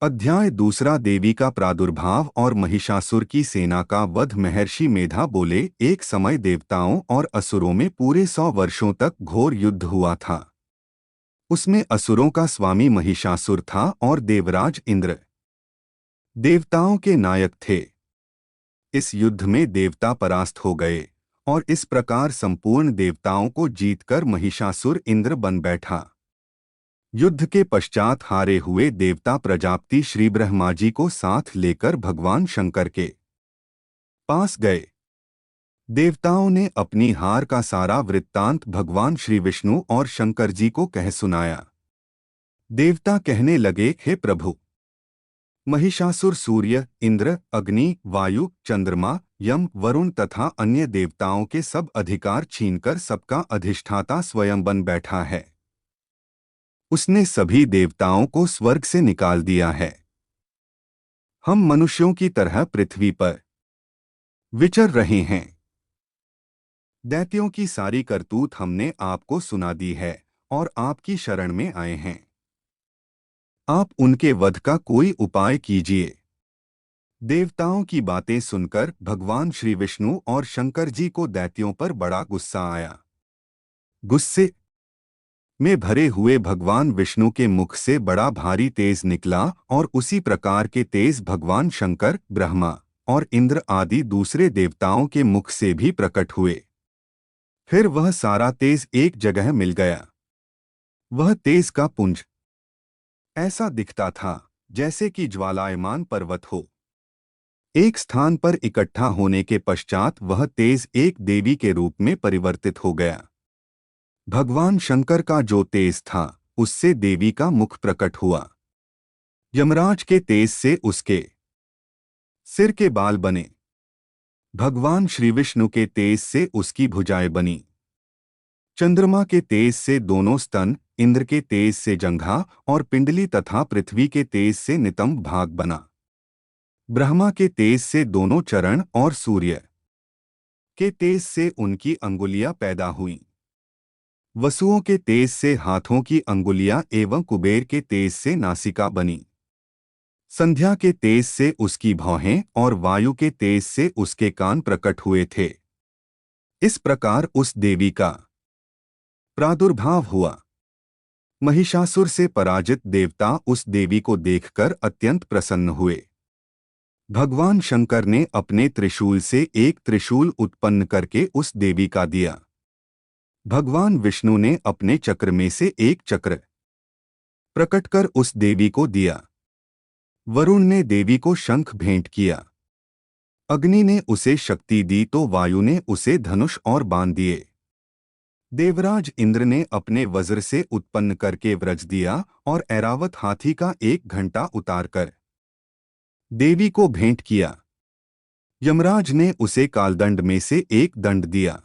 अध्याय दूसरा। देवी का प्रादुर्भाव और महिषासुर की सेना का वध। महर्षि मेधा बोले, एक समय देवताओं और असुरों में पूरे 100 वर्षों तक घोर युद्ध हुआ था। उसमें असुरों का स्वामी महिषासुर था और देवराज इंद्र देवताओं के नायक थे। इस युद्ध में देवता परास्त हो गए और इस प्रकार संपूर्ण देवताओं को जीतकर महिषासुर इंद्र बन बैठा। युद्ध के पश्चात हारे हुए देवता प्रजापति श्री ब्रह्मा जी को साथ लेकर भगवान शंकर के पास गए। देवताओं ने अपनी हार का सारा वृत्तांत भगवान श्री विष्णु और शंकर जी को कह सुनाया। देवता कहने लगे, हे प्रभु, महिषासुर सूर्य, इंद्र, अग्नि, वायु, चंद्रमा, यम, वरुण तथा अन्य देवताओं के सब अधिकार छीनकर सबका अधिष्ठाता स्वयं बन बैठा है। उसने सभी देवताओं को स्वर्ग से निकाल दिया है। हम मनुष्यों की तरह पृथ्वी पर विचर रहे हैं। दैत्यों की सारी करतूत हमने आपको सुना दी है और आपकी शरण में आए हैं। आप उनके वध का कोई उपाय कीजिए। देवताओं की बातें सुनकर भगवान श्री विष्णु और शंकर जी को दैत्यों पर बड़ा गुस्सा आया। गुस्से में भरे हुए भगवान विष्णु के मुख से बड़ा भारी तेज निकला और उसी प्रकार के तेज भगवान शंकर, ब्रह्मा और इंद्र आदि दूसरे देवताओं के मुख से भी प्रकट हुए। फिर वह सारा तेज एक जगह मिल गया। वह तेज का पुंज ऐसा दिखता था जैसे कि ज्वालायमान पर्वत हो। एक स्थान पर इकट्ठा होने के पश्चात वह तेज एक देवी के रूप में परिवर्तित हो गया। भगवान शंकर का जो तेज था उससे देवी का मुख प्रकट हुआ। यमराज के तेज से उसके सिर के बाल बने। भगवान श्री विष्णु के तेज से उसकी भुजाएं बनी। चंद्रमा के तेज से दोनों स्तन, इंद्र के तेज से जंघा और पिंडली तथा पृथ्वी के तेज से नितंब भाग बना। ब्रह्मा के तेज से दोनों चरण और सूर्य के तेज से उनकी अंगुलियां पैदा हुईं। वसुओं के तेज से हाथों की अंगुलियां एवं कुबेर के तेज से नासिका बनी। संध्या के तेज से उसकी भौहें और वायु के तेज से उसके कान प्रकट हुए थे। इस प्रकार उस देवी का प्रादुर्भाव हुआ। महिषासुर से पराजित देवता उस देवी को देखकर अत्यंत प्रसन्न हुए। भगवान शंकर ने अपने त्रिशूल से एक त्रिशूल उत्पन्न करके उस देवी का दिया। भगवान विष्णु ने अपने चक्र में से एक चक्र प्रकट कर उस देवी को दिया। वरुण ने देवी को शंख भेंट किया। अग्नि ने उसे शक्ति दी तो वायु ने उसे धनुष और बाण दिए। देवराज इंद्र ने अपने वज्र से उत्पन्न करके व्रज दिया और ऐरावत हाथी का एक घंटा उतारकर देवी को भेंट किया। यमराज ने उसे कालदंड में से एक दंड दिया।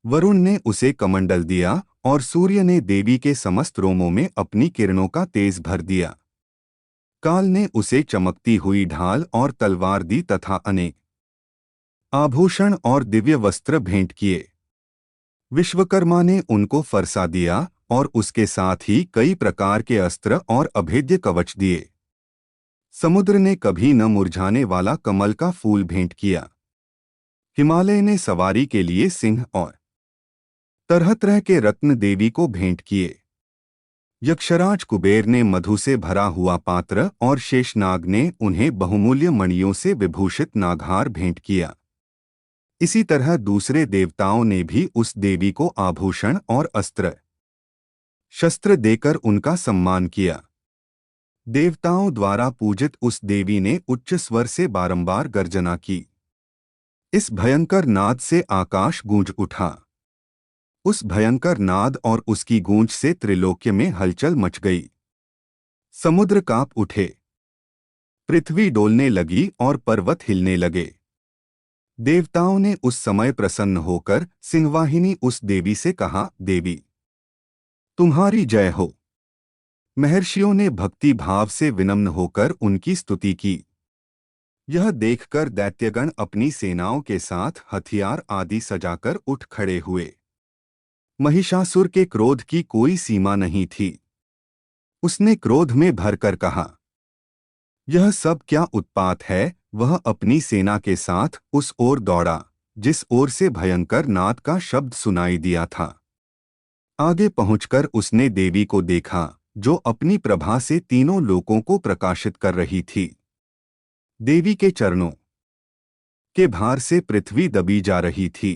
वरुण ने उसे कमंडल दिया और सूर्य ने देवी के समस्त रोमों में अपनी किरणों का तेज भर दिया। काल ने उसे चमकती हुई ढाल और तलवार दी तथा अनेक आभूषण और दिव्य वस्त्र भेंट किए। विश्वकर्मा ने उनको फरसा दिया और उसके साथ ही कई प्रकार के अस्त्र और अभेद्य कवच दिए। समुद्र ने कभी न मुरझाने वाला कमल का फूल भेंट किया। हिमालय ने सवारी के लिए सिंह और तरह तरह के रत्न देवी को भेंट किए। यक्षराज कुबेर ने मधु से भरा हुआ पात्र और शेषनाग ने उन्हें बहुमूल्य मणियों से विभूषित नागहार भेंट किया। इसी तरह दूसरे देवताओं ने भी उस देवी को आभूषण और अस्त्र शस्त्र देकर उनका सम्मान किया। देवताओं द्वारा पूजित उस देवी ने उच्च स्वर से बारंबार गर्जना की। इस भयंकर नाद से आकाश गूंज उठा। उस भयंकर नाद और उसकी गूंज से त्रिलोक्य में हलचल मच गई। समुद्र कांप उठे, पृथ्वी डोलने लगी और पर्वत हिलने लगे। देवताओं ने उस समय प्रसन्न होकर सिंहवाहिनी उस देवी से कहा, देवी तुम्हारी जय हो। महर्षियों ने भक्ति भाव से विनम्र होकर उनकी स्तुति की। यह देखकर दैत्यगण अपनी सेनाओं के साथ हथियार आदि सजाकर उठ खड़े हुए। महिषासुर के क्रोध की कोई सीमा नहीं थी। उसने क्रोध में भरकर कहा, यह सब क्या उत्पात है। वह अपनी सेना के साथ उस ओर दौड़ा जिस ओर से भयंकर नाद का शब्द सुनाई दिया था। आगे पहुंचकर उसने देवी को देखा जो अपनी प्रभा से तीनों लोकों को प्रकाशित कर रही थी। देवी के चरणों के भार से पृथ्वी दबी जा रही थी।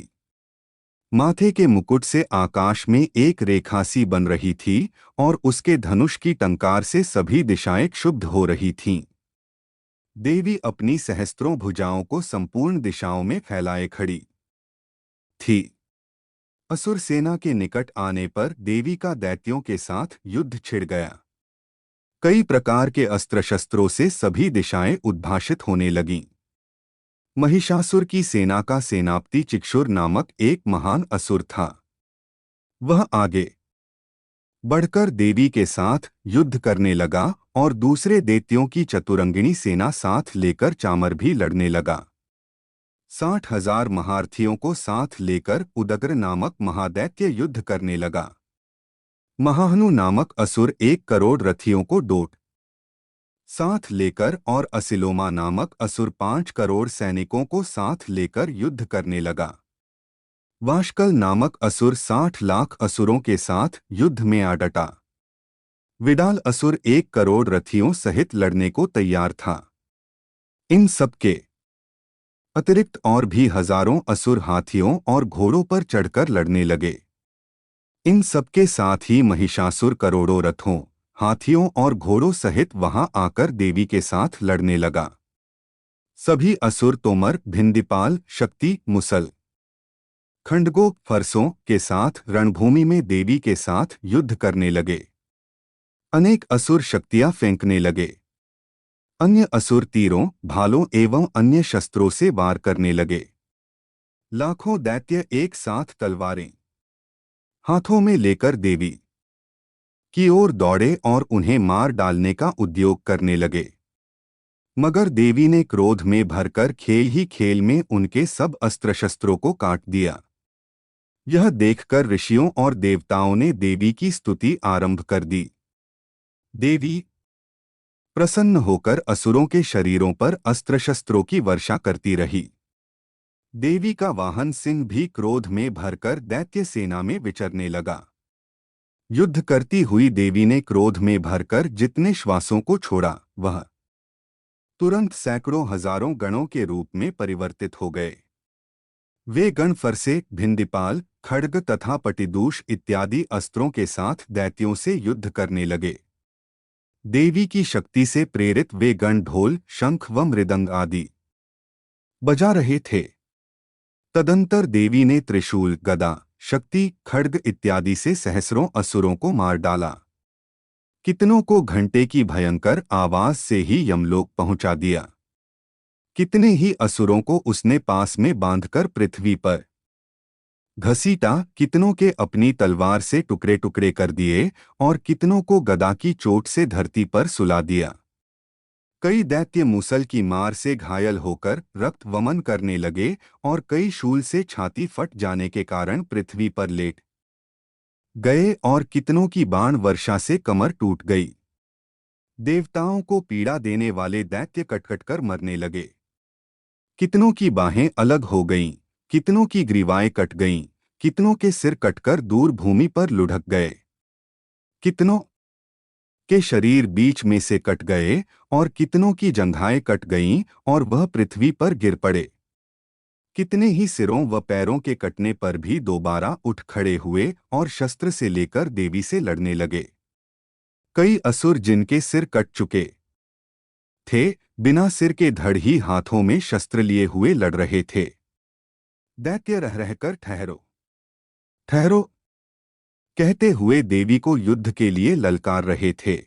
माथे के मुकुट से आकाश में एक रेखा सी बन रही थी और उसके धनुष की टंकार से सभी दिशाएं क्षुब्ध हो रही थीं। देवी अपनी सहस्त्रों भुजाओं को संपूर्ण दिशाओं में फैलाए खड़ी थी। असुर सेना के निकट आने पर देवी का दैत्यों के साथ युद्ध छिड़ गया। कई प्रकार के अस्त्र शस्त्रों से सभी दिशाएं उद्भाषित होने लगीं। महिषासुर की सेना का सेनापति चिक्षुर नामक एक महान असुर था। वह आगे बढ़कर देवी के साथ युद्ध करने लगा और दूसरे दैत्यों की चतुरंगिणी सेना साथ लेकर चामर भी लड़ने लगा। 60,000 महारथियों को साथ लेकर उदग्र नामक महादैत्य युद्ध करने लगा। महाहनु नामक असुर 1 करोड़ रथियों को डोट साथ लेकर और असिलोमा नामक असुर 5 करोड़ सैनिकों को साथ लेकर युद्ध करने लगा। वाशकल नामक असुर 60 लाख असुरों के साथ युद्ध में आ डटा। विडाल असुर 1 करोड़ रथियों सहित लड़ने को तैयार था। इन सबके अतिरिक्त और भी हजारों असुर हाथियों और घोड़ों पर चढ़कर लड़ने लगे। इन सबके साथ ही महिषासुर करोड़ों रथों, हाथियों और घोड़ों सहित वहां आकर देवी के साथ लड़ने लगा। सभी असुर तोमर, भिंदीपाल, शक्ति, मुसल, खंडगो, फरसों के साथ रणभूमि में देवी के साथ युद्ध करने लगे। अनेक असुर शक्तियां फेंकने लगे। अन्य असुर तीरों, भालों एवं अन्य शस्त्रों से वार करने लगे। लाखों दैत्य एक साथ तलवारें हाथों में लेकर देवी की ओर दौड़े और उन्हें मार डालने का उद्योग करने लगे। मगर देवी ने क्रोध में भरकर खेल ही खेल में उनके सब अस्त्र शस्त्रों को काट दिया। यह देखकर ऋषियों और देवताओं ने देवी की स्तुति आरंभ कर दी। देवी प्रसन्न होकर असुरों के शरीरों पर अस्त्र शस्त्रों की वर्षा करती रही। देवी का वाहन सिंह भी क्रोध में भरकर दैत्य सेना में विचरने लगा। युद्ध करती हुई देवी ने क्रोध में भरकर जितने श्वासों को छोड़ा वह तुरंत सैकड़ों हजारों गणों के रूप में परिवर्तित हो गए। वे गण फरसे, भिंदीपाल, खड्ग तथा पटिदूष इत्यादि अस्त्रों के साथ दैत्यों से युद्ध करने लगे। देवी की शक्ति से प्रेरित वे गण ढोल, शंख व मृदंग आदि बजा रहे थे। तदंतर देवी ने त्रिशूल, गदा, शक्ति, खड्ग इत्यादि से सहस्रों असुरों को मार डाला। कितनों को घंटे की भयंकर आवाज से ही यमलोक पहुंचा दिया। कितने ही असुरों को उसने पास में बांधकर पृथ्वी पर घसीटा, कितनों के अपनी तलवार से टुकड़े टुकड़े कर दिए और कितनों को गदा की चोट से धरती पर सुला दिया। कई दैत्य मूसल की मार से घायल होकर रक्त वमन करने लगे और कई शूल से छाती फट जाने के कारण पृथ्वी पर लेट गए और कितनों की बाण वर्षा से कमर टूट गई। देवताओं को पीड़ा देने वाले दैत्य कटकट कर मरने लगे। कितनों की बाहें अलग हो गईं, कितनों की ग्रीवाएं कट गईं, कितनों के सिर कटकर दूर भूमि पर लुढ़क गए। कितनों के शरीर बीच में से कट गए और कितनों की जंघाएं कट गईं और वह पृथ्वी पर गिर पड़े। कितने ही सिरों व पैरों के कटने पर भी दोबारा उठ खड़े हुए और शस्त्र से लेकर देवी से लड़ने लगे। कई असुर जिनके सिर कट चुके थे, बिना सिर के धड़ ही हाथों में शस्त्र लिए हुए लड़ रहे थे। दैत्य रह रहकर ठहरो, ठहरो कहते हुए देवी को युद्ध के लिए ललकार रहे थे।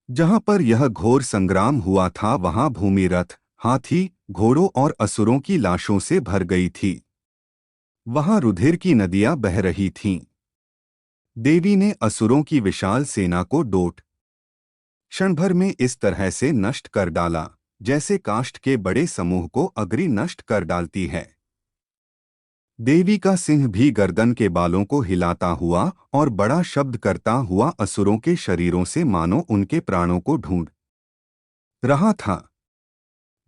जहां पर यह घोर संग्राम हुआ था वहां भूमि रथ, हाथी, घोड़ों और असुरों की लाशों से भर गई थी। वहां रुधिर की नदियां बह रही थीं। देवी ने असुरों की विशाल सेना को डोट क्षण भर में इस तरह से नष्ट कर डाला जैसे काष्ठ के बड़े समूह को अग्नि नष्ट कर डालती है। देवी का सिंह भी गर्दन के बालों को हिलाता हुआ और बड़ा शब्द करता हुआ असुरों के शरीरों से मानो उनके प्राणों को ढूंढ रहा था।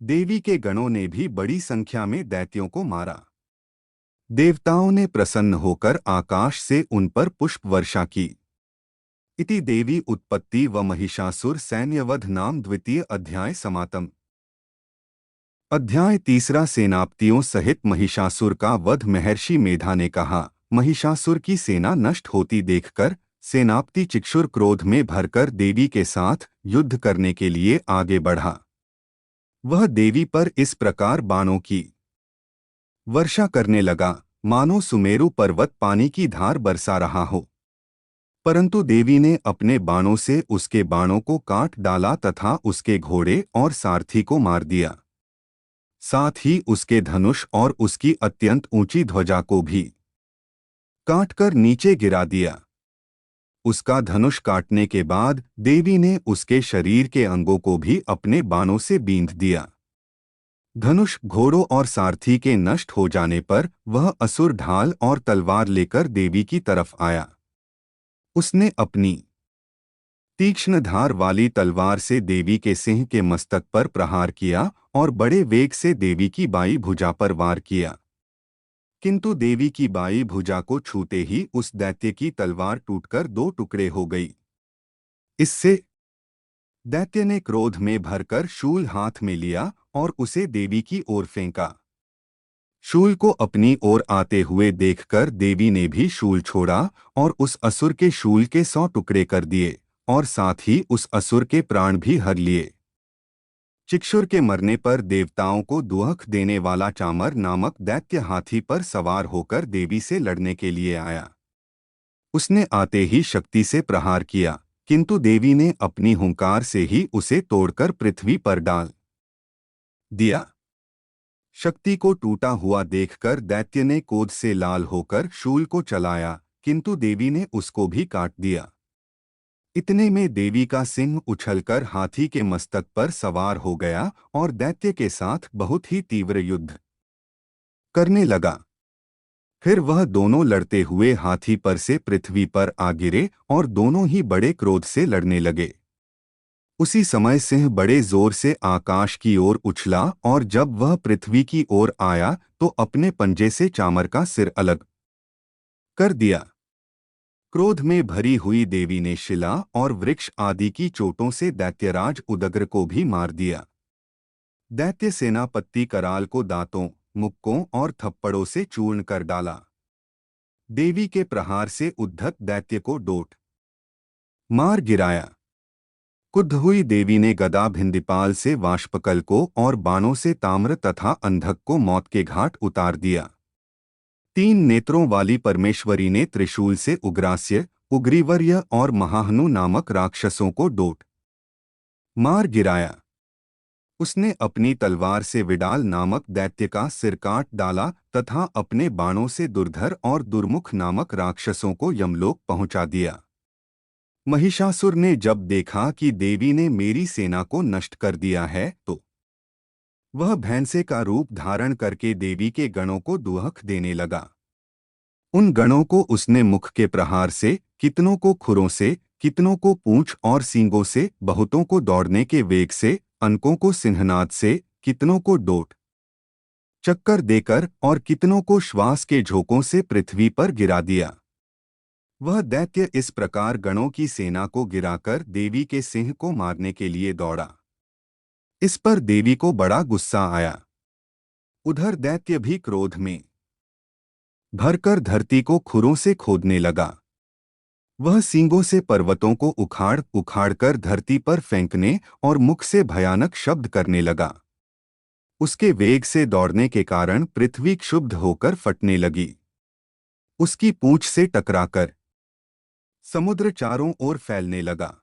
देवी के गणों ने भी बड़ी संख्या में दैत्यों को मारा। देवताओं ने प्रसन्न होकर आकाश से उन पर पुष्प वर्षा की। इति देवी उत्पत्ति व महिषासुर सैन्यवध नाम द्वितीय अध्याय समाप्तम्। अध्याय तीसरा सेनापतियों सहित महिषासुर का वध। महर्षि मेधा ने कहा, महिषासुर की सेना नष्ट होती देखकर सेनापति चिक्षुर क्रोध में भरकर देवी के साथ युद्ध करने के लिए आगे बढ़ा। वह देवी पर इस प्रकार बाणों की वर्षा करने लगा, मानो सुमेरु पर्वत पानी की धार बरसा रहा हो। परंतु देवी ने अपने बाणों से उसके बाणों को काट डाला तथा उसके घोड़े और सारथी को मार दिया। साथ ही उसके धनुष और उसकी अत्यंत ऊंची ध्वजा को भी काटकर नीचे गिरा दिया। उसका धनुष काटने के बाद देवी ने उसके शरीर के अंगों को भी अपने बाणों से बींध दिया। धनुष, घोड़ों और सारथी के नष्ट हो जाने पर वह असुर ढाल और तलवार लेकर देवी की तरफ आया। उसने अपनी तीक्ष्ण धार वाली तलवार से देवी के सिंह के मस्तक पर प्रहार किया और बड़े वेग से देवी की बाईं भुजा पर वार किया। किंतु देवी की बाईं भुजा को छूते ही उस दैत्य की तलवार टूटकर दो टुकड़े हो गई। इससे दैत्य ने क्रोध में भरकर शूल हाथ में लिया और उसे देवी की ओर फेंका। शूल को अपनी ओर आते हुए देखकर देवी ने भी शूल छोड़ा और उस असुर के शूल के 100 टुकड़े कर दिए और साथ ही उस असुर के प्राण भी हर लिए। चिक्षुर के मरने पर देवताओं को दुख देने वाला चामर नामक दैत्य हाथी पर सवार होकर देवी से लड़ने के लिए आया। उसने आते ही शक्ति से प्रहार किया, किंतु देवी ने अपनी हुंकार से ही उसे तोड़कर पृथ्वी पर डाल दिया। शक्ति को टूटा हुआ देखकर दैत्य ने क्रोध से लाल होकर शूल को चलाया, किंतु देवी ने उसको भी काट दिया। इतने में देवी का सिंह उछलकर हाथी के मस्तक पर सवार हो गया और दैत्य के साथ बहुत ही तीव्र युद्ध करने लगा। फिर वह दोनों लड़ते हुए हाथी पर से पृथ्वी पर आ गिरे और दोनों ही बड़े क्रोध से लड़ने लगे। उसी समय सिंह बड़े जोर से आकाश की ओर उछला और जब वह पृथ्वी की ओर आया तो अपने पंजे से चामर का सिर अलग कर दिया। क्रोध में भरी हुई देवी ने शिला और वृक्ष आदि की चोटों से दैत्यराज उदग्र को भी मार दिया। दैत्य सेनापति कराल को दांतों, मुक्कों और थप्पड़ों से चूर्ण कर डाला। देवी के प्रहार से उद्धत दैत्य को डोट मार गिराया। क्रुद्ध हुई देवी ने गदा भिंदिपाल से वाष्पकल को और बाणों से ताम्र तथा अंधक को मौत के घाट उतार दिया। 3 नेत्रों वाली परमेश्वरी ने त्रिशूल से उग्रास्य, उग्रीवर्य और महाहनु नामक राक्षसों को डोट मार गिराया। उसने अपनी तलवार से विडाल नामक दैत्य का सिर काट डाला तथा अपने बाणों से दुर्धर और दुर्मुख नामक राक्षसों को यमलोक पहुंचा दिया। महिषासुर ने जब देखा कि देवी ने मेरी सेना को नष्ट कर दिया है तो वह भैंसे का रूप धारण करके देवी के गणों को दुहक देने लगा। उन गणों को उसने मुख के प्रहार से, कितनों को खुरों से, कितनों को पूंछ और सींगों से, बहुतों को दौड़ने के वेग से, अनकों को सिंहनाद से, कितनों को डोट चक्कर देकर और कितनों को श्वास के झोंकों से पृथ्वी पर गिरा दिया। वह दैत्य इस प्रकार गणों की सेना को गिराकर देवी के सिंह को मारने के लिए दौड़ा। इस पर देवी को बड़ा गुस्सा आया। उधर दैत्य भी क्रोध में भरकर धरती को खुरों से खोदने लगा। वह सींगों से पर्वतों को उखाड़ उखाड़कर धरती पर फेंकने और मुख से भयानक शब्द करने लगा। उसके वेग से दौड़ने के कारण पृथ्वी क्षुब्ध होकर फटने लगी। उसकी पूंछ से टकराकर समुद्र चारों ओर फैलने लगा।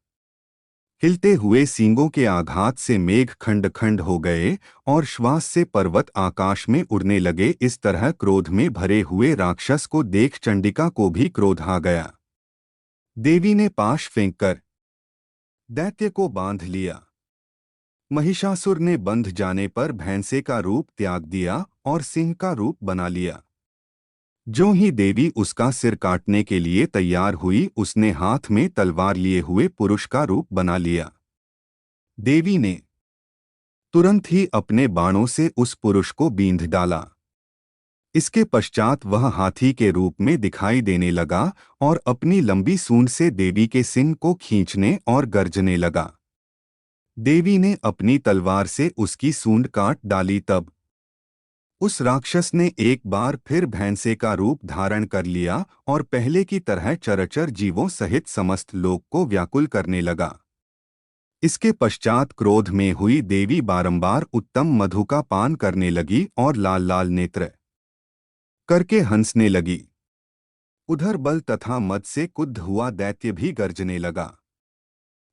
हिलते हुए सींगों के आघात से मेघ खंड खंड हो गए और श्वास से पर्वत आकाश में उड़ने लगे। इस तरह क्रोध में भरे हुए राक्षस को देख चंडिका को भी क्रोध आ गया। देवी ने पाश फेंककर दैत्य को बांध लिया। महिषासुर ने बंध जाने पर भैंसे का रूप त्याग दिया और सिंह का रूप बना लिया। ज्यों ही देवी उसका सिर काटने के लिए तैयार हुई, उसने हाथ में तलवार लिए हुए पुरुष का रूप बना लिया। देवी ने तुरंत ही अपने बाणों से उस पुरुष को बींध डाला। इसके पश्चात वह हाथी के रूप में दिखाई देने लगा और अपनी लंबी सूंड से देवी के सिंह को खींचने और गर्जने लगा। देवी ने अपनी तलवार से उसकी सूंड काट डाली। तब उस राक्षस ने एक बार फिर भैंसे का रूप धारण कर लिया और पहले की तरह चरचर जीवों सहित समस्त लोक को व्याकुल करने लगा। इसके पश्चात क्रोध में हुई देवी बारंबार उत्तम मधु का पान करने लगी और लाल लाल नेत्र करके हंसने लगी। उधर बल तथा मद से कुद्ध हुआ दैत्य भी गर्जने लगा।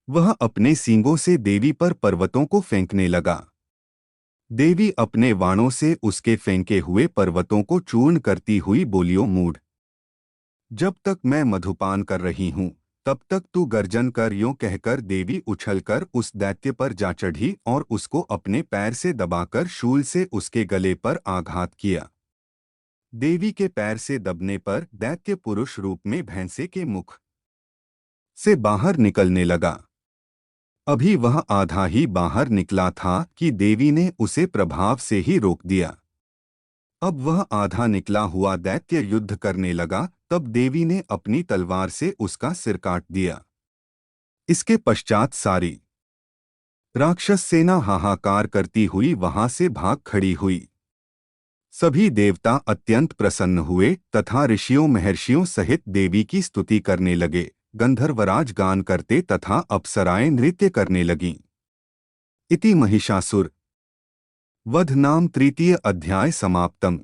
वह अपने सींगों से देवी पर पर्वतों को फेंकने लगा। देवी अपने वाणों से उसके फेंके हुए पर्वतों को चूर्ण करती हुई बोलियो, मूढ़, जब तक मैं मधुपान कर रही हूँ तब तक तू गर्जन कर। यों कहकर देवी उछलकर उस दैत्य पर जा चढ़ी और उसको अपने पैर से दबाकर शूल से उसके गले पर आघात किया। देवी के पैर से दबने पर दैत्य पुरुष रूप में भैंसे के मुख से बाहर निकलने लगा। अभी वह आधा ही बाहर निकला था कि देवी ने उसे प्रभाव से ही रोक दिया। अब वह आधा निकला हुआ दैत्य युद्ध करने लगा। तब देवी ने अपनी तलवार से उसका सिर काट दिया। इसके पश्चात सारी राक्षस सेना हाहाकार करती हुई वहां से भाग खड़ी हुई। सभी देवता अत्यंत प्रसन्न हुए तथा ऋषियों महर्षियों सहित देवी की स्तुति करने लगे। गंधर्वराज गान करते तथा अप्सराएं नृत्य करने लगीं। इति महिषासुर वध नाम तृतीय अध्याय समाप्तम।